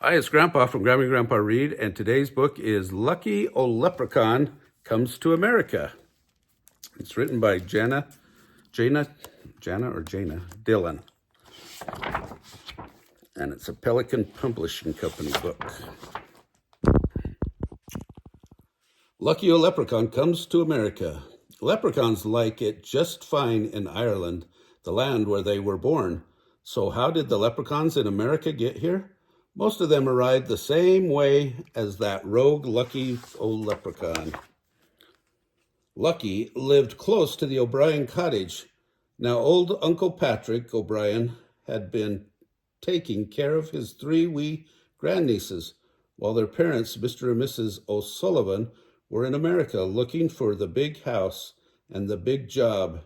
Hi, it's Grandpa from Grammy Grandpa Read, and today's book is Lucky O Leprechaun Comes to America. It's written by Jana Dillon, and it's a Pelican Publishing Company book. Lucky O Leprechaun Comes to America. Leprechauns like it just fine in Ireland, the land where they were born. So how did the leprechauns in America get here? Most of them arrived the same way as that rogue Lucky O Leprechaun. Lucky lived close to the O'Brien cottage. Now old Uncle Patrick O'Brien had been taking care of his three wee grandnieces, while their parents, Mr. and Mrs. O'Sullivan, were in America looking for the big house and the big job.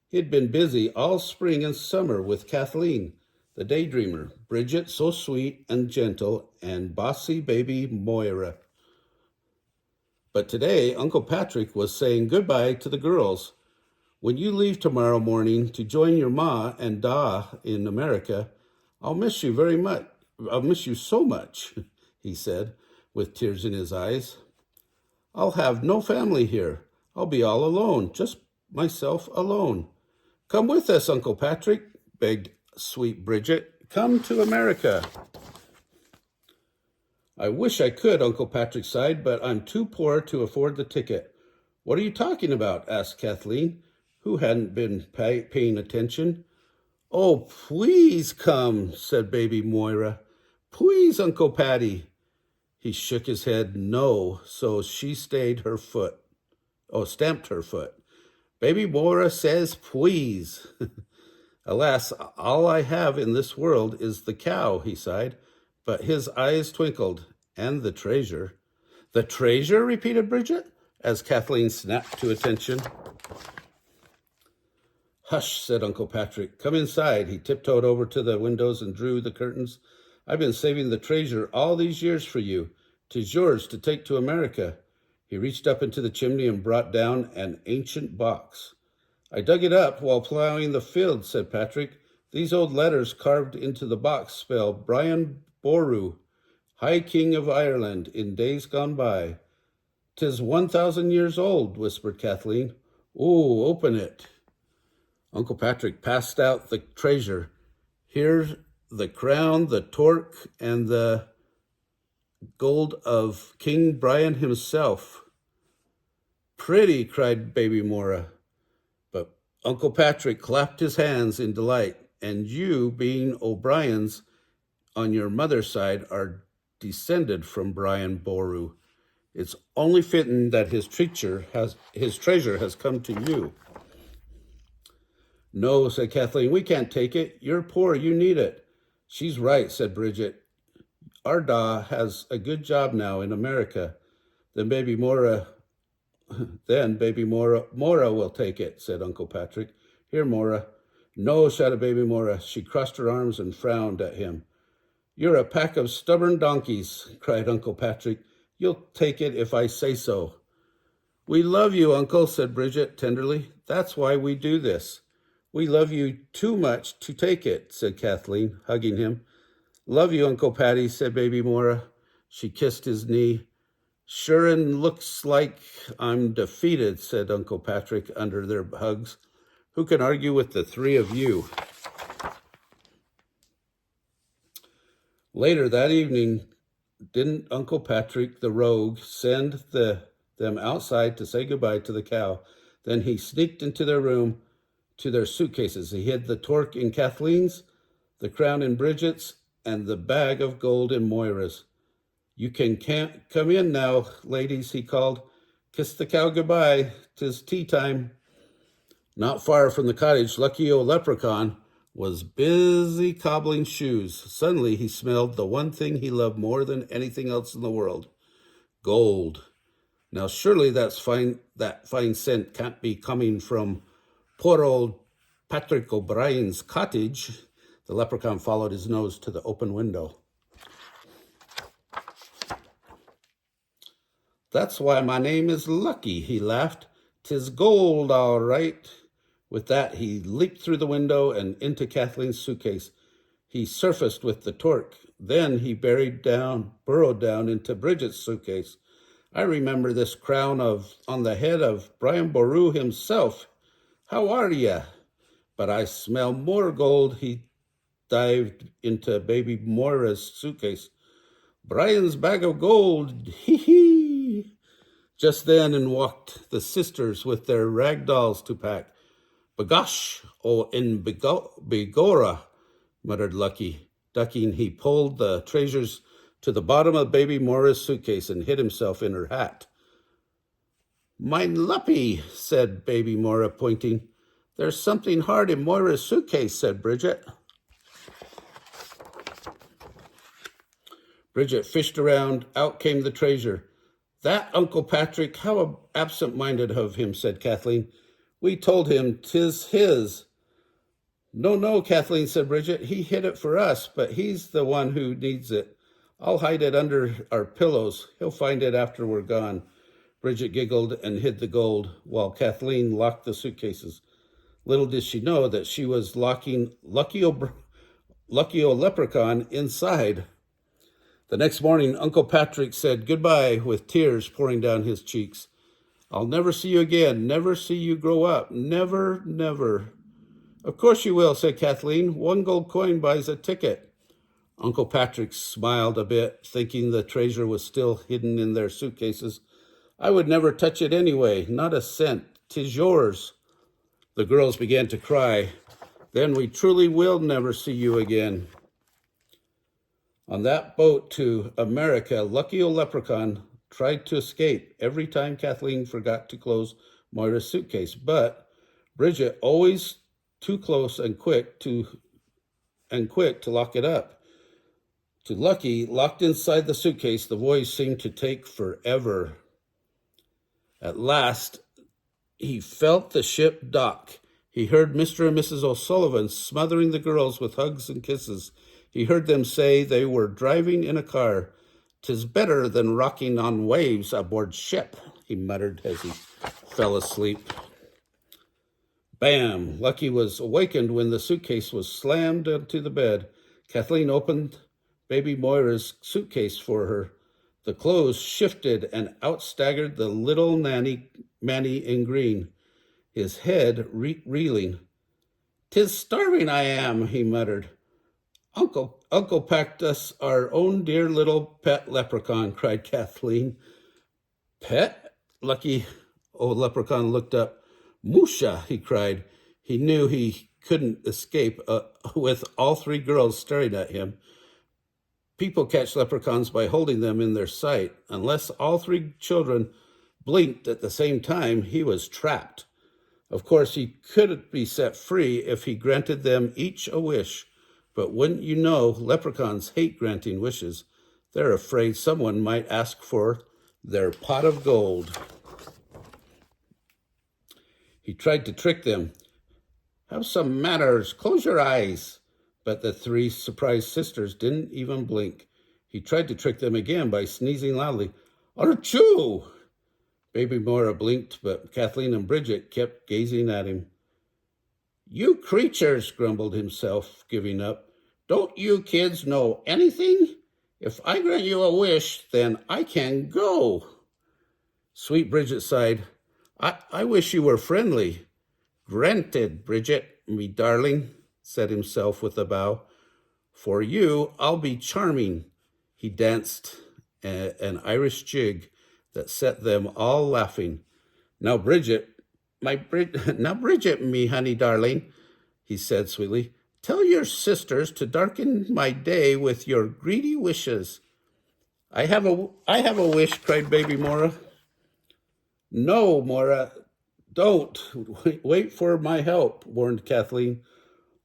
He'd been busy all spring and summer with Kathleen, the daydreamer, Bridget, so sweet and gentle, and bossy baby Moira. But today, Uncle Patrick was saying goodbye to the girls. When you leave tomorrow morning to join your ma and da in America, I'll miss you very much. I'll miss you so much, he said, with tears in his eyes. I'll have no family here. I'll be all alone, just myself alone. Come with us, Uncle Patrick, begged sweet Bridget. Come to America. I wish I could, Uncle Patrick sighed, but I'm too poor to afford the ticket. What are you talking about? Asked Kathleen, who hadn't been paying attention. Oh, please come, said baby Moira. Please, Uncle Patty. He shook his head no, so she stamped her foot. Baby Moira says please. Alas, all I have in this world is the cow, he sighed, but his eyes twinkled. And the treasure. The treasure, repeated Bridget, as Kathleen snapped to attention. Hush, said Uncle Patrick. Come inside. He tiptoed over to the windows and drew the curtains. I've been saving the treasure all these years for you. 'Tis yours to take to America. He reached up into the chimney and brought down an ancient box. I dug it up while plowing the field, said Patrick. These old letters carved into the box spell Brian Boru, High King of Ireland in days gone by. 'Tis 1,000 years old, whispered Kathleen. Ooh, open it. Uncle Patrick passed out the treasure. Here's the crown, the torque, and the gold of King Brian himself. Pretty, cried baby Moira. But Uncle Patrick clapped his hands in delight. And you, being O'Briens on your mother's side, are descended from Brian Boru. It's only fitting that his treasure has come to you. No, said Kathleen, we can't take it. You're poor, you need it. She's right, said Bridget. Our da has a good job now in America. Then baby Moira will take it, said Uncle Patrick. Here, Moira. No, shouted baby Moira. She crossed her arms and frowned at him. You're a pack of stubborn donkeys, cried Uncle Patrick. You'll take it if I say so. We love you, Uncle, said Bridget tenderly. That's why we do this. We love you too much to take it, said Kathleen, hugging him. Love you, Uncle Patty, said baby Moira. She kissed his knee. Sure and looks like I'm defeated, said Uncle Patrick under their hugs. Who can argue with the three of you? Later that evening, didn't Uncle Patrick, the rogue, send them outside to say goodbye to the cow? Then he sneaked into their room to their suitcases. He hid the torque in Kathleen's, the crown in Bridget's, and the bag of gold in Moira's. You can't come in now, ladies, he called. Kiss the cow goodbye. 'Tis tea time. Not far from the cottage, Lucky O Leprechaun was busy cobbling shoes. Suddenly he smelled the one thing he loved more than anything else in the world, gold. Now surely that fine scent can't be coming from poor old Patrick O'Brien's cottage. The leprechaun followed his nose to the open window. That's why my name is Lucky, he laughed. 'Tis gold, all right. With that, he leaped through the window and into Kathleen's suitcase. He surfaced with the torque, Then he burrowed down into Bridget's suitcase. I remember this crown on the head of Brian Boru himself. How are ye? But I smell more gold. He dived into baby Moira's suitcase. Brian's bag of gold. Hee hee. Just then in walked the sisters with their rag dolls to pack. Bagosh, in Bigora, muttered Lucky. Ducking, he pulled the treasures to the bottom of baby Moira's suitcase and hid himself in her hat. Mein Luppy, said baby Moira, pointing. There's something hard in Moira's suitcase, said Bridget. Bridget fished around. Out came the treasure. That Uncle Patrick, how absent-minded of him, said Kathleen. We told him 'tis his. No, Kathleen, said Bridget. He hid it for us, but he's the one who needs it. I'll hide it under our pillows. He'll find it after we're gone. Bridget giggled and hid the gold, while Kathleen locked the suitcases. Little did she know that she was locking Lucky O Leprechaun inside. The next morning, Uncle Patrick said goodbye with tears pouring down his cheeks. I'll never see you again, never see you grow up, never, never. Of course you will, said Kathleen. 1 gold coin buys a ticket. Uncle Patrick smiled a bit, thinking the treasure was still hidden in their suitcases. I would never touch it anyway, not a cent. 'Tis yours. The girls began to cry. Then we truly will never see you again. On that boat to America, Lucky O Leprechaun tried to escape every time Kathleen forgot to close Moira's suitcase, but Bridget always too close and quick to lock it up. To Lucky, locked inside the suitcase, the voice seemed to take forever. At last, he felt the ship dock. He heard Mr. and Mrs. O'Sullivan smothering the girls with hugs and kisses. He heard them say they were driving in a car. 'Tis better than rocking on waves aboard ship, he muttered as he fell asleep. Bam! Lucky was awakened when the suitcase was slammed into the bed. Kathleen opened baby Moira's suitcase for her. The clothes shifted and out staggered the little Manny in green, his head reeling. 'Tis starving I am, he muttered. Uncle packed us our own dear little pet leprechaun, cried Kathleen. Pet? Lucky old leprechaun looked up. Musha, he cried. He knew he couldn't escape with all 3 girls staring at him. People catch leprechauns by holding them in their sight. Unless all 3 children blinked at the same time, he was trapped. Of course, he couldn't be set free if he granted them each a wish. But wouldn't you know, leprechauns hate granting wishes. They're afraid someone might ask for their pot of gold. He tried to trick them. Have some manners. Close your eyes. But the 3 surprised sisters didn't even blink. He tried to trick them again by sneezing loudly. Achoo! Baby Moira blinked, but Kathleen and Bridget kept gazing at him. You creatures, grumbled himself, giving up. Don't you kids know anything? If I grant you a wish, then I can go. Sweet Bridget sighed. I wish you were friendly. Granted, Bridget, me darling, said himself with a bow. For you, I'll be charming. He danced an Irish jig that set them all laughing. Now, Bridget, me honey darling, he said sweetly, tell your sisters to darken my day with your greedy wishes. I have a wish, cried baby Moira. No, Moira, don't. Wait for my help, warned Kathleen.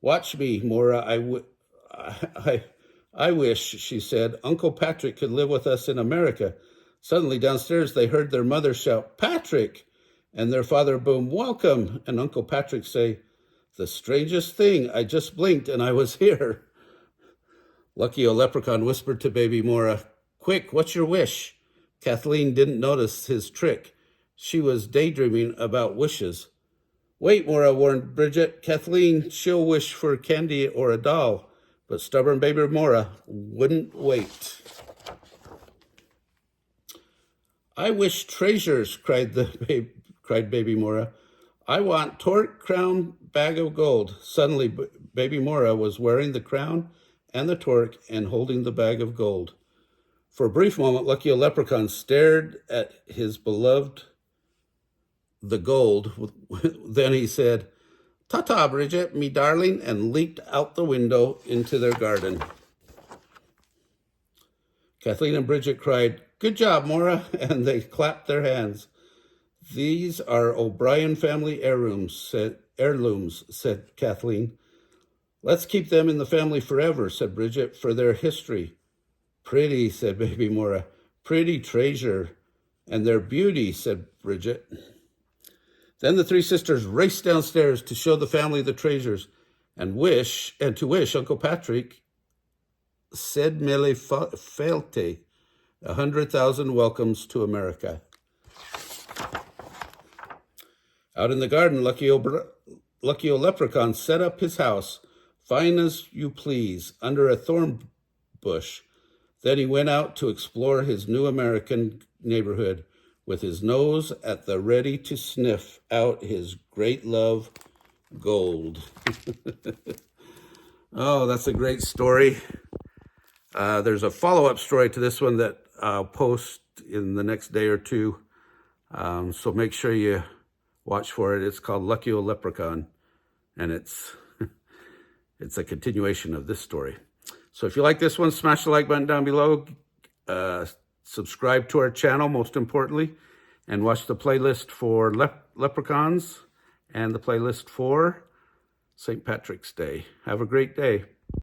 Watch me, Moira. I wish, she said, Uncle Patrick could live with us in America. Suddenly downstairs they heard their mother shout, Patrick! And their father boom, welcome! And Uncle Patrick say, the strangest thing, I just blinked and I was here. Lucky O Leprechaun whispered to baby Moira, quick, what's your wish? Kathleen didn't notice his trick. She was daydreaming about wishes. Wait, Moira warned Bridget. Kathleen, she'll wish for candy or a doll. but stubborn baby Mora wouldn't wait. I wish treasures, cried baby Mora. I want torque, crown, bag of gold. Suddenly, baby Mora was wearing the crown and the torque and holding the bag of gold. For a brief moment, Lucky Leprechaun stared at his beloved, the gold. Then he said, "Ta-ta, Bridget, me darling," and leaped out the window into their garden. Kathleen and Bridget cried, "Good job, Mora," and they clapped their hands. "These are O'Brien family heirlooms," said Kathleen. "Let's keep them in the family forever," said Bridget, "for their history." "Pretty," said baby Mora. "Pretty treasure." "And their beauty," said Bridget. Then the three sisters raced downstairs to show the family the treasures and to wish Uncle Patrick, sed mille felte, 100,000 welcomes to America. Out in the garden, Lucky Leprechaun set up his house, fine as you please, under a thorn bush. Then he went out to explore his new American neighborhood, with his nose at the ready to sniff out his great love, gold. Oh, that's a great story. There's a follow-up story to this one that I'll post in the next day or two. So make sure you watch for it. It's called Lucky Leprechaun, and it's a continuation of this story. So if you like this one, smash the like button down below. Subscribe to our channel, most importantly, and watch the playlist for leprechauns and the playlist for St. Patrick's Day. Have a great day.